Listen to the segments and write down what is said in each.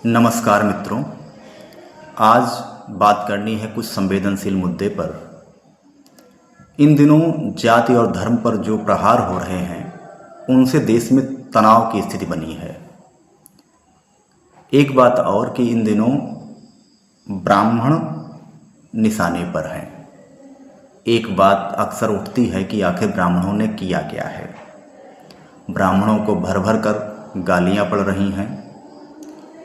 नमस्कार मित्रों। आज बात करनी है कुछ संवेदनशील मुद्दे पर। इन दिनों जाति और धर्म पर जो प्रहार हो रहे हैं उनसे देश में तनाव की स्थिति बनी है। एक बात और कि इन दिनों ब्राह्मण निशाने पर हैं। एक बात अक्सर उठती है कि आखिर ब्राह्मणों ने किया क्या है। ब्राह्मणों को भर भर कर गालियाँ पड़ रही हैं।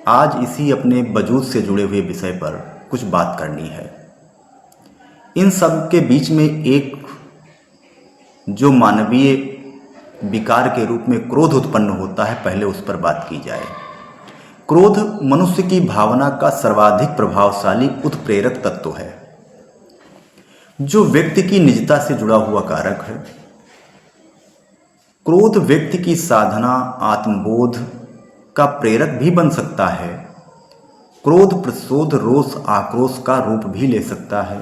आज इसी अपने वजूद से जुड़े हुए विषय पर कुछ बात करनी है। इन सब के बीच में एक जो मानवीय विकार के रूप में क्रोध उत्पन्न होता है, पहले उस पर बात की जाए। क्रोध मनुष्य की भावना का सर्वाधिक प्रभावशाली उत्प्रेरक तत्व है, जो व्यक्ति की निजता से जुड़ा हुआ कारक है। क्रोध व्यक्ति की साधना, आत्मबोध का प्रेरक भी बन सकता है। क्रोध प्रतिशोध, रोष, आक्रोश का रूप भी ले सकता है।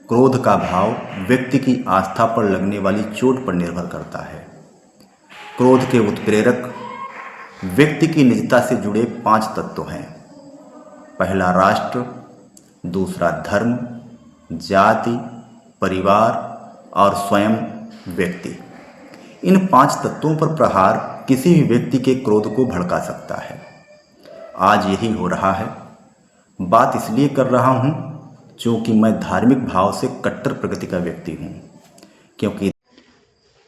क्रोध का भाव व्यक्ति की आस्था पर लगने वाली चोट पर निर्भर करता है। क्रोध के उत्प्रेरक व्यक्ति की निजता से जुड़े 5 तत्व हैं। पहला राष्ट्र, दूसरा धर्म, जाति, परिवार और स्वयं व्यक्ति। इन 5 तत्वों पर प्रहार किसी भी व्यक्ति के क्रोध को भड़का सकता है। आज यही हो रहा है। बात इसलिए कर रहा हूँ क्योंकि मैं धार्मिक भाव से कट्टर प्रकृति का व्यक्ति हूँ। क्योंकि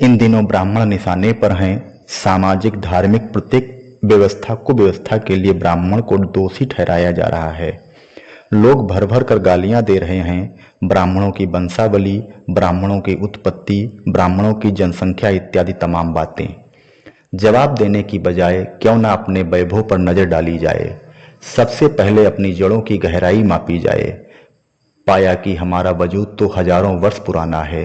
इन दिनों ब्राह्मण निशाने पर हैं। सामाजिक धार्मिक प्रत्येक व्यवस्था कुव्यवस्था के लिए ब्राह्मण को दोषी ठहराया जा रहा है। लोग भर भर कर गालियां दे रहे हैं। ब्राह्मणों की वंशावली, ब्राह्मणों की उत्पत्ति, ब्राह्मणों की जनसंख्या इत्यादि तमाम बातें। जवाब देने की बजाय क्यों ना अपने वैभव पर नजर डाली जाए। सबसे पहले अपनी जड़ों की गहराई मापी जाए। पाया कि हमारा वजूद तो हजारों वर्ष पुराना है।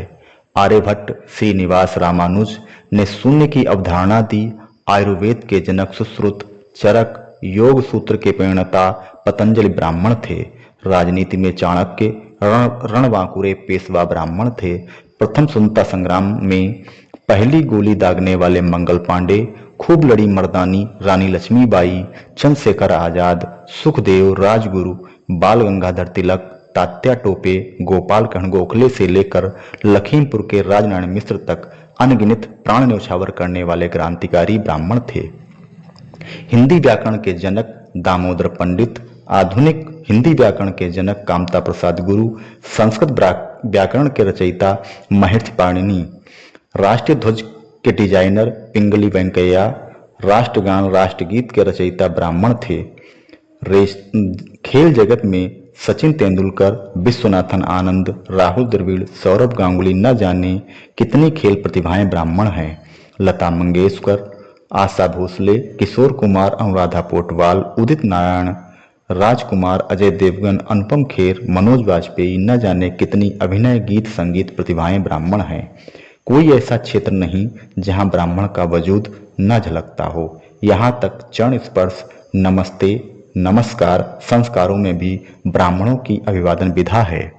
आर्यभट्ट, श्रीनिवास रामानुज ने शून्य की अवधारणा दी। आयुर्वेद के जनक सुश्रुत, चरक, योग सूत्र के प्रणेता पतंजलि ब्राह्मण थे। राजनीति में चाणक्य, रणबांकुरे पेशवा ब्राह्मण थे। प्रथम स्वतंत्रता संग्राम में पहली गोली दागने वाले मंगल पांडे, खूब लड़ी मर्दानी रानी लक्ष्मीबाई, चंद्रशेखर आजाद, सुखदेव, राजगुरु, बाल गंगाधर तिलक, तात्या टोपे, गोपाल कृष्ण गोखले से लेकर लखीमपुर के राजनारायण मिश्र तक अनगिनत प्राण न्यौछावर करने वाले क्रांतिकारी ब्राह्मण थे। हिंदी व्याकरण के जनक दामोदर पंडित, आधुनिक हिंदी व्याकरण के जनक कामता प्रसाद गुरु, संस्कृत व्याकरण के रचयिता महर्षि पाणिनि, राष्ट्रीय ध्वज के डिजाइनर पिंगली वेंकैया, राष्ट्रगान राष्ट्रगीत के रचयिता ब्राह्मण थे। खेल जगत में सचिन तेंदुलकर, विश्वनाथन आनंद, राहुल द्रविड़, सौरभ गांगुली, न जाने कितनी खेल प्रतिभाएं ब्राह्मण हैं। लता मंगेशकर, आशा भोसले, किशोर कुमार, अनुराधा पोटवाल, उदित नारायण, राजकुमार, अजय देवगन, अनुपम खेर, मनोज वाजपेयी, न जाने कितनी अभिनय, गीत, संगीत प्रतिभाएं ब्राह्मण हैं। कोई ऐसा क्षेत्र नहीं जहां ब्राह्मण का वजूद न झलकता हो। यहाँ तक चरण स्पर्श, नमस्ते, नमस्कार संस्कारों में भी ब्राह्मणों की अभिवादन विधा है।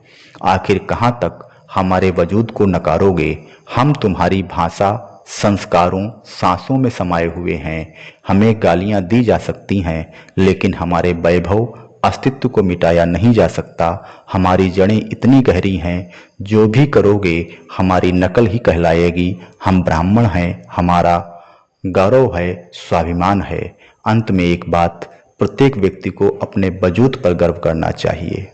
आखिर कहाँ तक हमारे वजूद को नकारोगे? हम तुम्हारी भाषा, संस्कारों, सांसों में समाये हुए हैं। हमें गालियां दी जा सकती हैं, लेकिन हमारे वैभव, अस्तित्व को मिटाया नहीं जा सकता। हमारी जड़ें इतनी गहरी हैं, जो भी करोगे हमारी नकल ही कहलाएगी। हम ब्राह्मण हैं, हमारा गौरव है, स्वाभिमान है। अंत में एक बात, प्रत्येक व्यक्ति को अपने वजूद पर गर्व करना चाहिए।